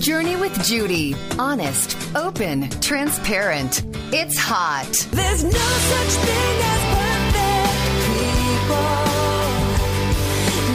Journey with Judy. Honest, open, transparent. It's hot. There's no such thing as perfect people.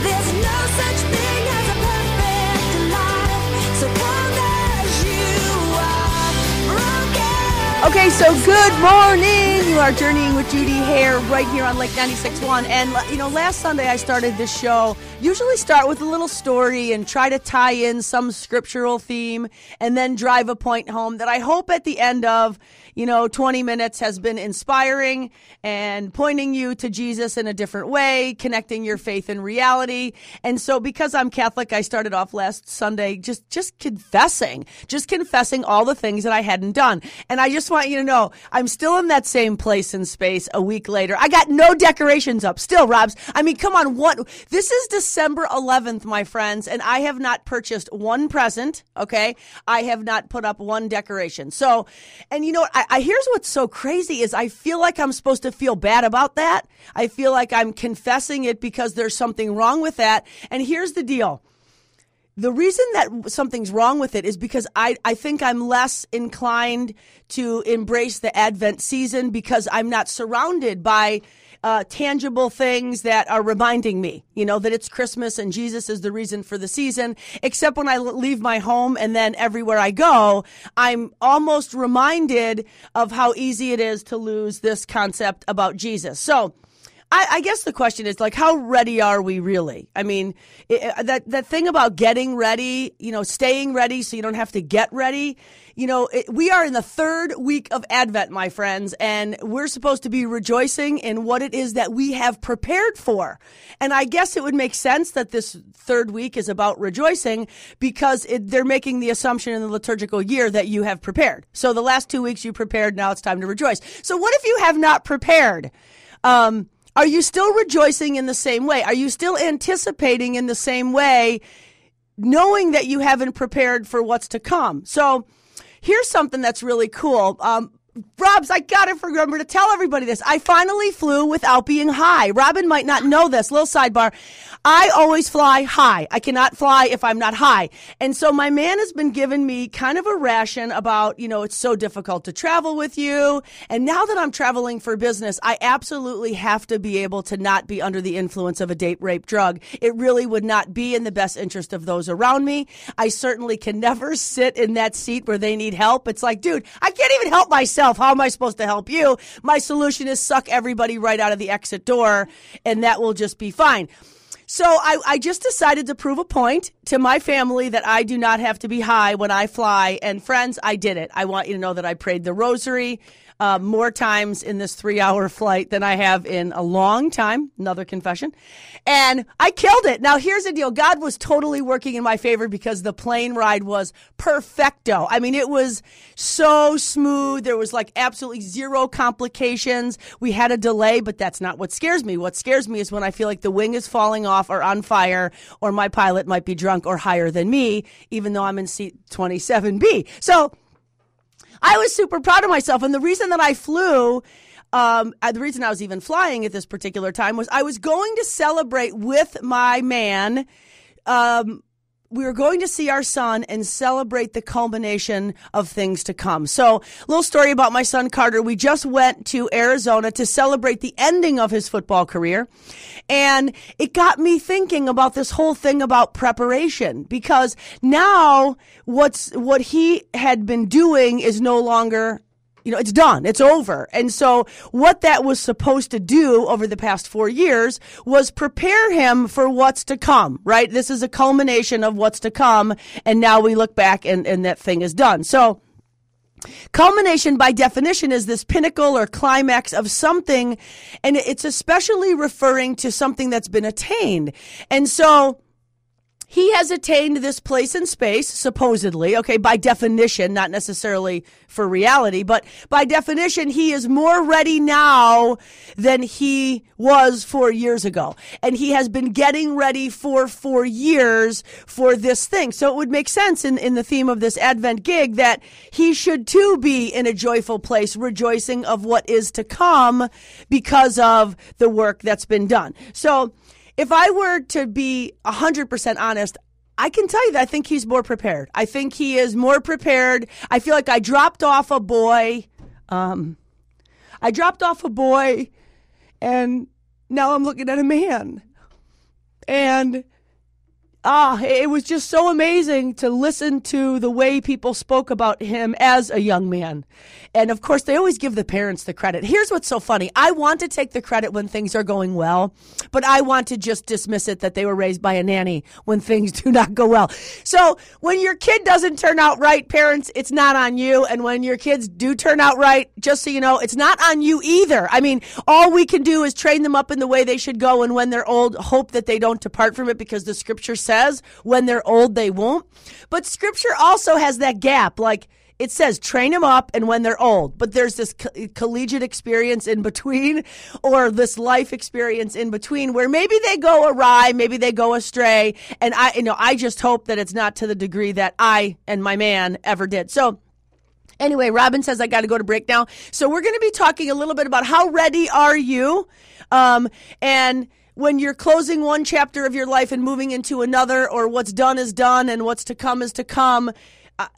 There's no such thing as a perfect life. So come as you are, broken. Okay, so good morning. You are journeying with Judy Hehr right here on Lake 96.1. And, last Sunday I started this show. Usually start with a little story and try to tie in some scriptural theme and then drive a point home that I hope at the end of, 20 minutes has been inspiring and pointing you to Jesus in a different way, connecting your faith and reality. And so because I'm Catholic, I started off last Sunday just confessing all the things that I hadn't done. And I just want you to know, I'm still in that same place and space a week later. I got no decorations up still, Robs. I mean, come on, this is December 11th, my friends, and I have not purchased one present, okay? I have not put up one decoration. So, and you know what, here's what's so crazy is I feel like I'm supposed to feel bad about that. I feel like I'm confessing it because there's something wrong with that. And here's the deal. The reason that something's wrong with it is because I think I'm less inclined to embrace the Advent season because I'm not surrounded by tangible things that are reminding me, that it's Christmas and Jesus is the reason for the season, except when I leave my home and then everywhere I go, I'm almost reminded of how easy it is to lose this concept about Jesus. So I guess the question is, how ready are we really? I mean, that thing about getting ready, staying ready so you don't have to get ready. We are in the third week of Advent, my friends, and we're supposed to be rejoicing in what it is that we have prepared for. And I guess it would make sense that this third week is about rejoicing because they're making the assumption in the liturgical year that you have prepared. So the last 2 weeks you prepared, now it's time to rejoice. So what if you have not prepared? Are you still rejoicing in the same way? Are you still anticipating in the same way, knowing that you haven't prepared for what's to come? So here's something that's really cool. Robs, I got to remember to tell everybody this. I finally flew without being high. Robin might not know this. Little sidebar. I always fly high. I cannot fly if I'm not high. And so my man has been giving me kind of a ration about, it's so difficult to travel with you. And now that I'm traveling for business, I absolutely have to be able to not be under the influence of a date rape drug. It really would not be in the best interest of those around me. I certainly can never sit in that seat where they need help. It's like, dude, I can't even help myself. How am I supposed to help you? My solution is suck everybody right out of the exit door, and that will just be fine. So I just decided to prove a point to my family that I do not have to be high when I fly. And friends, I did it. I want you to know that I prayed the rosary more times in this 3-hour flight than I have in a long time. Another confession. And I killed it. Now, here's the deal. God was totally working in my favor because the plane ride was perfecto. I mean, it was so smooth. There was absolutely zero complications. We had a delay, but that's not what scares me. What scares me is when I feel like the wing is falling off or on fire or my pilot might be drunk or higher than me, even though I'm in seat 27B. So I was super proud of myself. And the reason that I flew, the reason I was even flying at this particular time was I was going to celebrate with my man. We were going to see our son and celebrate the culmination of things to come. So, little story about my son Carter. We just went to Arizona to celebrate the ending of his football career. And it got me thinking about this whole thing about preparation, because now what he had been doing is no longer, it's done. It's over. And so what that was supposed to do over the past 4 years was prepare him for what's to come, right? This is a culmination of what's to come. And now we look back and that thing is done. So culmination, by definition, is this pinnacle or climax of something. And it's especially referring to something that's been attained. And so he has attained this place in space, supposedly, okay, by definition, not necessarily for reality, but by definition, he is more ready now than he was 4 years ago. And he has been getting ready for 4 years for this thing. So it would make sense in the theme of this Advent gig that he should too be in a joyful place, rejoicing of what is to come because of the work that's been done. So if I were to be 100% honest, I can tell you that I think he's more prepared. I think he is more prepared. I feel like I dropped off a boy. And now I'm looking at a man. And it was just so amazing to listen to the way people spoke about him as a young man. And of course, they always give the parents the credit. Here's what's so funny. I want to take the credit when things are going well, but I want to just dismiss it that they were raised by a nanny when things do not go well. So when your kid doesn't turn out right, parents, it's not on you. And when your kids do turn out right, just so you know, it's not on you either. I mean, all we can do is train them up in the way they should go. And when they're old, hope that they don't depart from it, because the scripture says when they're old, they won't. But scripture also has that gap. Like, it says train them up and when they're old, but there's this collegiate experience in between, or this life experience in between, where maybe they go awry, maybe they go astray. And I just hope that it's not to the degree that I and my man ever did. So anyway, Robin says I got to go to break now. So we're going to be talking a little bit about how ready are you? And when you're closing one chapter of your life and moving into another, or what's done is done and what's to come is to come.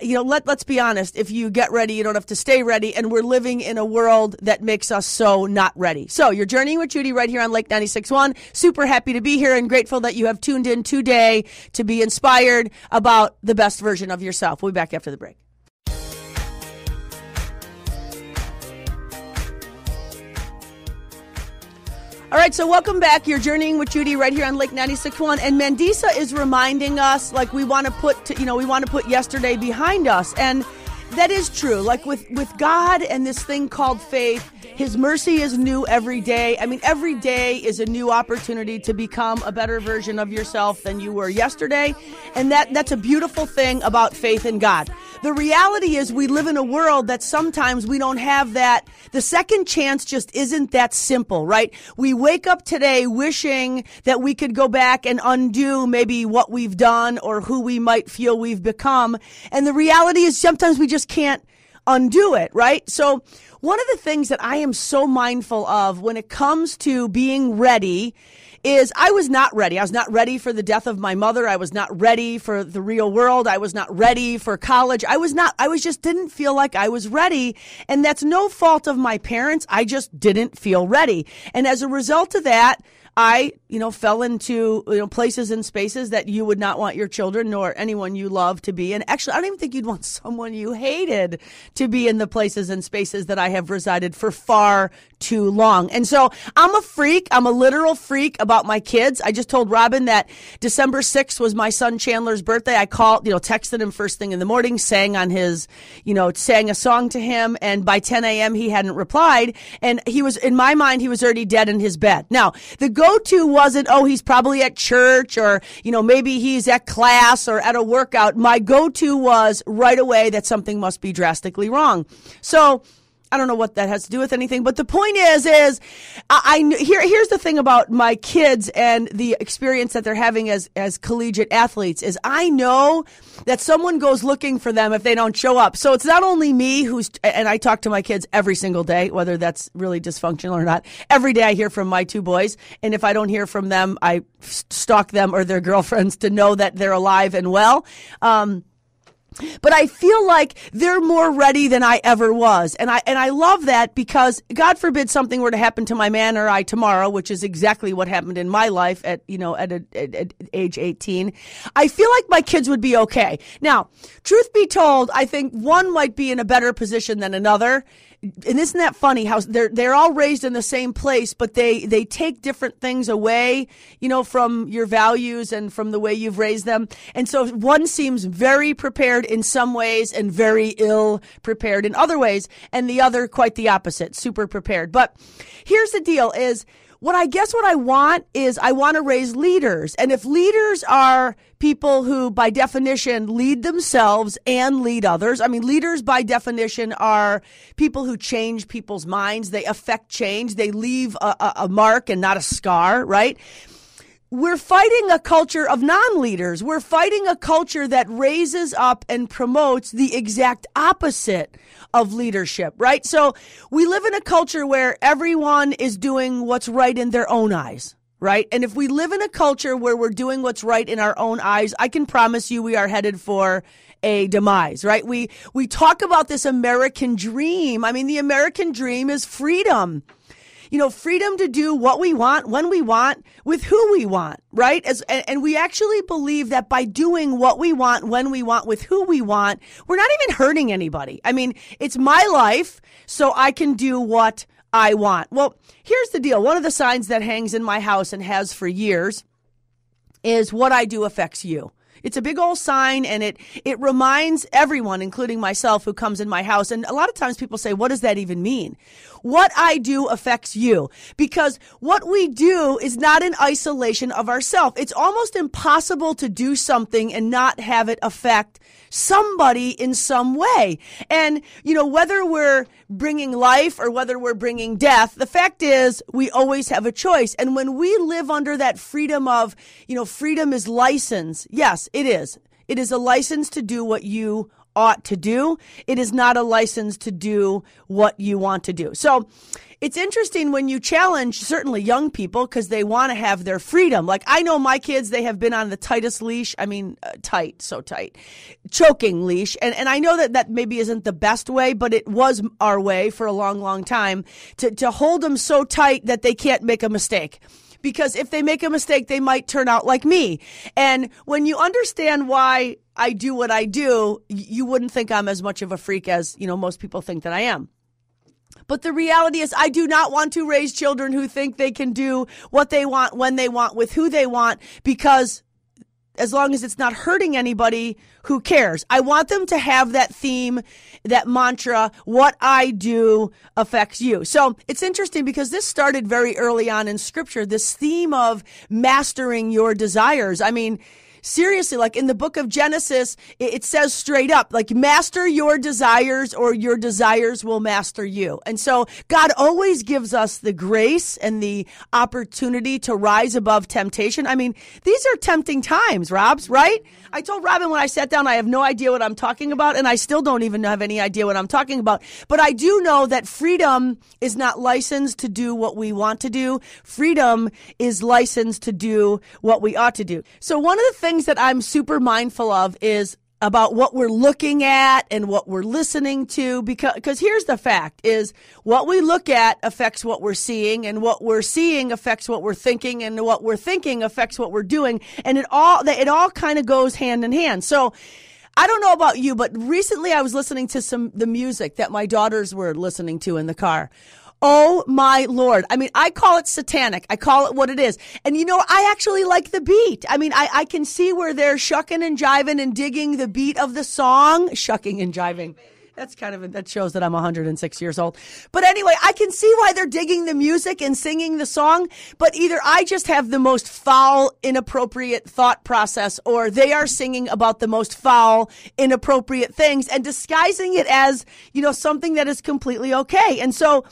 Let's be honest. If you get ready, you don't have to stay ready. And we're living in a world that makes us so not ready. So you're journeying with Judy right here on Lake 96.1. Super happy to be here and grateful that you have tuned in today to be inspired about the best version of yourself. We'll be back after the break. All right, so welcome back. You're journeying with Judy right here on Lake 96.1, and Mandisa is reminding us, like, we want to put yesterday behind us, and that is true. Like with God and this thing called faith, His mercy is new every day. I mean, every day is a new opportunity to become a better version of yourself than you were yesterday, and that's a beautiful thing about faith in God. The reality is we live in a world that sometimes we don't have that. The second chance just isn't that simple, right? We wake up today wishing that we could go back and undo maybe what we've done or who we might feel we've become. And the reality is sometimes we just can't undo it, right? So one of the things that I am so mindful of when it comes to being ready is I was not ready. I was not ready for the death of my mother. I was not ready for the real world. I was not ready for college. I just didn't feel like I was ready. And that's no fault of my parents. I just didn't feel ready. And as a result of that, I, fell into, places and spaces that you would not want your children nor anyone you love to be. And actually, I don't even think you'd want someone you hated to be in the places and spaces that I have resided for far too long. And so I'm a freak. I'm a literal freak about my kids. I just told Robin that December 6th was my son Chandler's birthday. I called, texted him first thing in the morning, sang on his, sang a song to him. And by 10 a.m. he hadn't replied. And he was, in my mind, he was already dead in his bed. Now, the go-to wasn't, he's probably at church or, maybe he's at class or at a workout. My go-to was right away that something must be drastically wrong. So I don't know what that has to do with anything, but the point is here's the thing about my kids and the experience that they're having as collegiate athletes is I know that someone goes looking for them if they don't show up. So it's not only me and I talk to my kids every single day, whether that's really dysfunctional or not. Every day I hear from my two boys, and if I don't hear from them, I stalk them or their girlfriends to know that they're alive and well. But I feel like they're more ready than I ever was. And I love that because God forbid something were to happen to my man or I tomorrow, which is exactly what happened in my life at age 18. I feel like my kids would be okay. Now, truth be told, I think one might be in a better position than another. And isn't that funny how they're all raised in the same place, but they take different things away, from your values and from the way you've raised them. And so one seems very prepared in some ways and very ill prepared in other ways, and the other quite the opposite, super prepared. But here's the deal is what I want is I want to raise leaders. And if leaders are people who, by definition, lead themselves and lead others. I mean, leaders, by definition, are people who change people's minds. They affect change. They leave a mark and not a scar, right? We're fighting a culture of non-leaders. We're fighting a culture that raises up and promotes the exact opposite of leadership, right? So we live in a culture where everyone is doing what's right in their own eyes. right? And if we live in a culture where we're doing what's right in our own eyes, I can promise you we are headed for a demise, right? We talk about this American dream. I mean, the American dream is freedom. Freedom to do what we want, when we want, with who we want, right? And we actually believe that by doing what we want, when we want, with who we want, we're not even hurting anybody. I mean, it's my life, so I can do what I want. Well, here's the deal. One of the signs that hangs in my house and has for years is what I do affects you. It's a big old sign, and it reminds everyone, including myself, who comes in my house. And a lot of times people say, what does that even mean? What I do affects you, because what we do is not in isolation of ourselves. It's almost impossible to do something and not have it affect somebody in some way. And, whether we're bringing life or whether we're bringing death, the fact is we always have a choice. And when we live under that freedom of, freedom is license. Yes, it is. It is a license to do what you ought to do. It is not a license to do what you want to do. So it's interesting when you challenge certainly young people because they want to have their freedom. Like I know my kids, they have been on the tightest leash. I mean, tight, so tight, choking leash. And I know that maybe isn't the best way, but it was our way for a long, long time to hold them so tight that they can't make a mistake. Because if they make a mistake, they might turn out like me. And when you understand why I do what I do, you wouldn't think I'm as much of a freak as, most people think that I am. But the reality is I do not want to raise children who think they can do what they want, when they want, with who they want, because as long as it's not hurting anybody, who cares? I want them to have that theme, that mantra, what I do affects you. So it's interesting because this started very early on in Scripture, this theme of mastering your desires. I mean, seriously, like in the book of Genesis, it says straight up, like master your desires or your desires will master you. And so God always gives us the grace and the opportunity to rise above temptation. I mean, these are tempting times, Robs, right? I told Robin when I sat down, I have no idea what I'm talking about, and I still don't even have any idea what I'm talking about. But I do know that freedom is not licensed to do what we want to do. Freedom is licensed to do what we ought to do. So one of the things that I'm super mindful of is about what we're looking at and what we're listening to, because here's the fact is what we look at affects what we're seeing, and what we're seeing affects what we're thinking, and what we're thinking affects what we're doing. And it all kind of goes hand in hand. So I don't know about you, but recently I was listening to the music that my daughters were listening to in the car. Oh my Lord. I mean, I call it satanic. I call it what it is. And I actually like the beat. I mean, I can see where they're shucking and jiving and digging the beat of the song. Shucking and jiving. That shows that I'm 106 years old. But anyway, I can see why they're digging the music and singing the song. But either I just have the most foul, inappropriate thought process, or they are singing about the most foul, inappropriate things and disguising it as, something that is completely okay. And so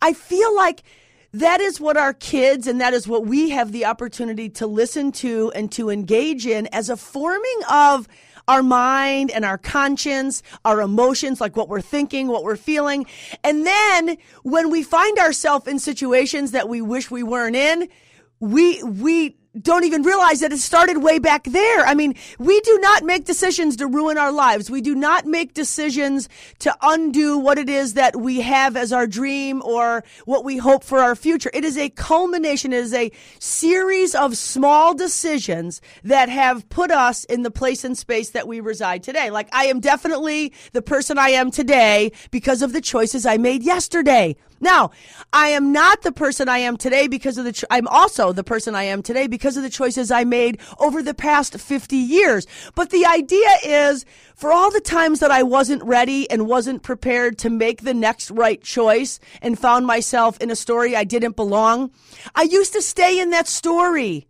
I feel like that is what our kids and that is what we have the opportunity to listen to and to engage in as a forming of our mind and our conscience, our emotions, like what we're thinking, what we're feeling. And then when we find ourselves in situations that we wish we weren't in, we don't even realize that it started way back there. I mean, we do not make decisions to ruin our lives. We do not make decisions to undo what it is that we have as our dream or what we hope for our future. It is a culmination. It is a series of small decisions that have put us in the place and space that we reside today. Like, I am definitely the person I am today because of the choices I made yesterday. Now, I am not the person I am today because of I'm also the person I am today because of the choices I made over the past 50 years. But the idea is, for all the times that I wasn't ready and wasn't prepared to make the next right choice and found myself in a story I didn't belong, I used to stay in that story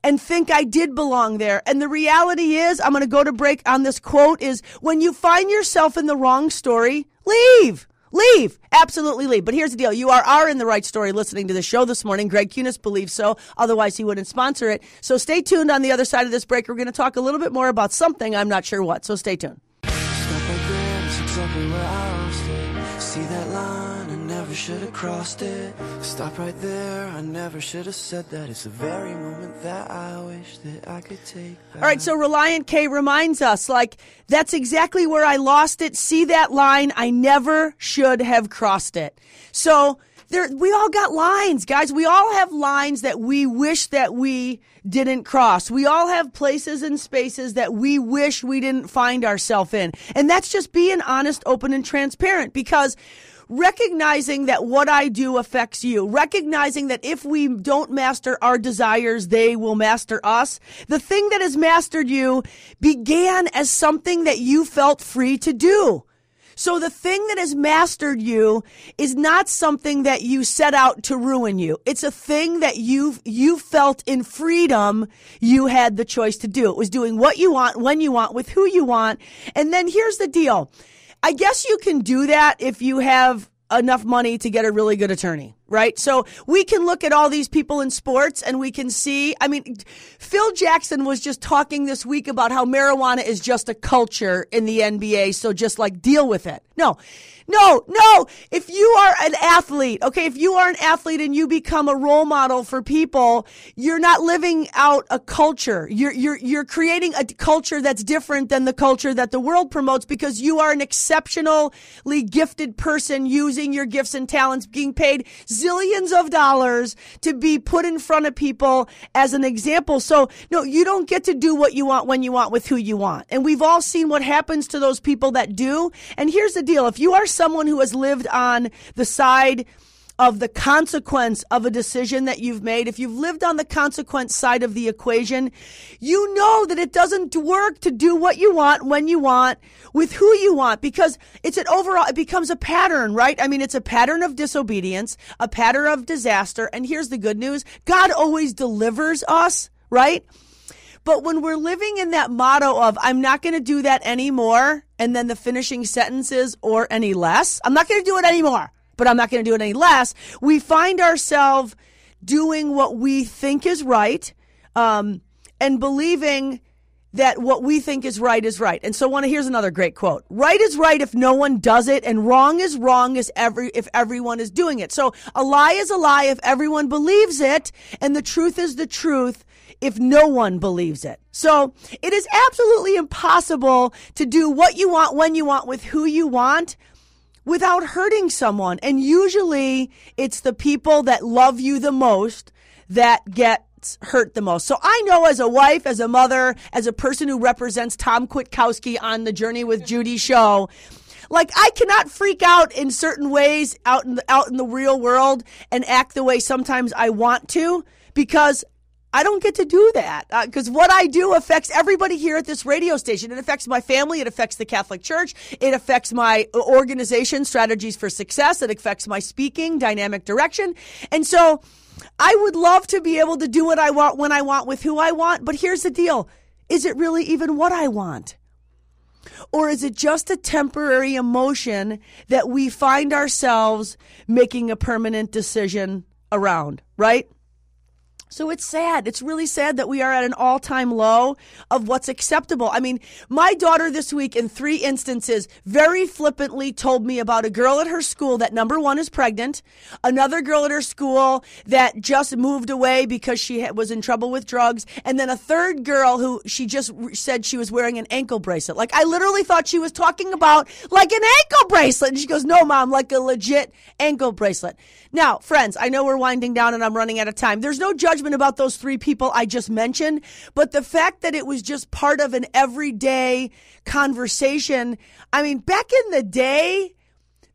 and think I did belong there. And the reality is, I'm going to go to break on this quote, is when you find yourself in the wrong story, leave. Leave. Absolutely leave. But here's the deal. You are in the right story listening to the show this morning. Greg Cunis believes so. Otherwise, he wouldn't sponsor it. So stay tuned on the other side of this break. We're going to talk a little bit more about something. I'm not sure what. So stay tuned. Stuff like that's exactly where I'll stay. See that line, I never should have crossed it. Stop right there, I never should have said that. It's the very moment that I wish that I could take back. All right, so Reliant K reminds us, like, that's exactly where I lost it. See that line, I never should have crossed it. So we all got lines, guys. We all have lines that we wish that we didn't cross. We all have places and spaces that we wish we didn't find ourselves in. And that's just being honest, open, and transparent, because recognizing that what I do affects you, recognizing that if we don't master our desires, they will master us. The thing that has mastered you began as something that you felt free to do. So the thing that has mastered you is not something that you set out to ruin you. It's a thing that you felt in freedom you had the choice to do. It was doing what you want, when you want, with who you want. And then here's the deal. I guess you can do that if you have enough money to get a really good attorney, right? So we can look at all these people in sports and we can see, I mean, Phil Jackson was just talking this week about how marijuana is just a culture in the NBA, so just like deal with it. No. If you are an athlete, okay, if you are an athlete and you become a role model for people, you're not living out a culture. You're creating a culture that's different than the culture that the world promotes, because you are an exceptionally gifted person using your gifts and talents, being paid zillions of dollars to be put in front of people as an example. So, no, you don't get to do what you want, when you want, with who you want. And we've all seen what happens to those people that do. And here's the deal. If you are someone who has lived on the side of the consequence of a decision that you've made, if you've lived on the consequence side of the equation, you know that it doesn't work to do what you want, when you want, with who you want, because it becomes a pattern, right? I mean, it's a pattern of disobedience, a pattern of disaster. And here's the good news. God always delivers us, right? But when we're living in that motto of, I'm not going to do that anymore, and then the finishing sentence is, or any less, I'm not going to do it anymore, but I'm not going to do it any less, we find ourselves doing what we think is right, and believing that what we think is right is right. And so here's another great quote. Right is right if no one does it, and wrong is wrong if everyone is doing it. So a lie is a lie if everyone believes it, and the truth is the truth if no one believes it. So it is absolutely impossible to do what you want, when you want, with who you want, without hurting someone. And usually it's the people that love you the most that get hurt the most. So I know, as a wife, as a mother, as a person who represents Tom Kwiatkowski on the Journey with Judy show, like, I cannot freak out in certain ways out in the real world and act the way sometimes I want to, because I don't get to do that, because what I do affects everybody here at this radio station. It affects my family. It affects the Catholic Church. It affects my organization, Strategies for Success. It affects my speaking, Dynamic Direction. And so I would love to be able to do what I want, when I want, with who I want. But here's the deal. Is it really even what I want? Or is it just a temporary emotion that we find ourselves making a permanent decision around, right? So it's sad. It's really sad that we are at an all-time low of what's acceptable. I mean, my daughter this week, in 3 instances, very flippantly told me about a girl at her school that, number one, is pregnant, another girl at her school that just moved away because she was in trouble with drugs, and then a third girl who she just said she was wearing an ankle bracelet. Like, I literally thought she was talking about, like, an ankle bracelet. And she goes, no, Mom, like a legit ankle bracelet. Now, friends, I know we're winding down and I'm running out of time. There's no judgment about those 3 people I just mentioned, but the fact that it was just part of an everyday conversation. I mean, back in the day,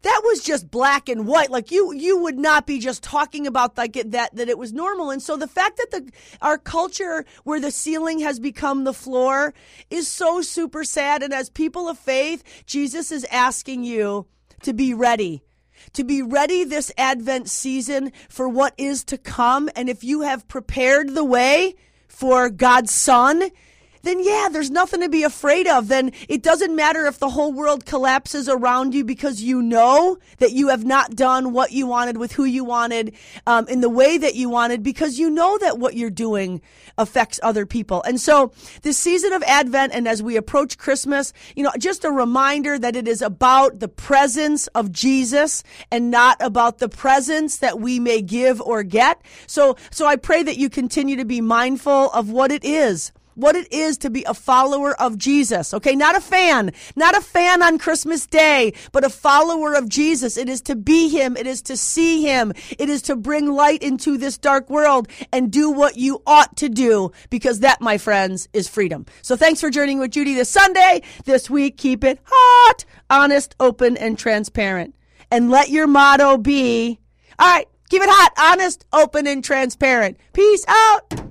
that was just black and white. Like, you would not be just talking about like that it was normal. And so the fact that our culture, where the ceiling has become the floor, is so super sad. And as people of faith, Jesus is asking you to be ready. To be ready this Advent season for what is to come. And if you have prepared the way for God's Son, then yeah, there's nothing to be afraid of. Then it doesn't matter if the whole world collapses around you, because you know that you have not done what you wanted with who you wanted, in the way that you wanted, because you know that what you're doing affects other people. And so this season of Advent, and as we approach Christmas, just a reminder that it is about the presence of Jesus and not about the presents that we may give or get. So I pray that you continue to be mindful of what it is to be a follower of Jesus. Okay, not a fan on Christmas Day, but a follower of Jesus. It is to be him. It is to see him. It is to bring light into this dark world and do what you ought to do, because that, my friends, is freedom. So thanks for journeying with Judy this Sunday. This week, keep it hot, honest, open, and transparent. And let your motto be, all right, keep it hot, honest, open, and transparent. Peace out.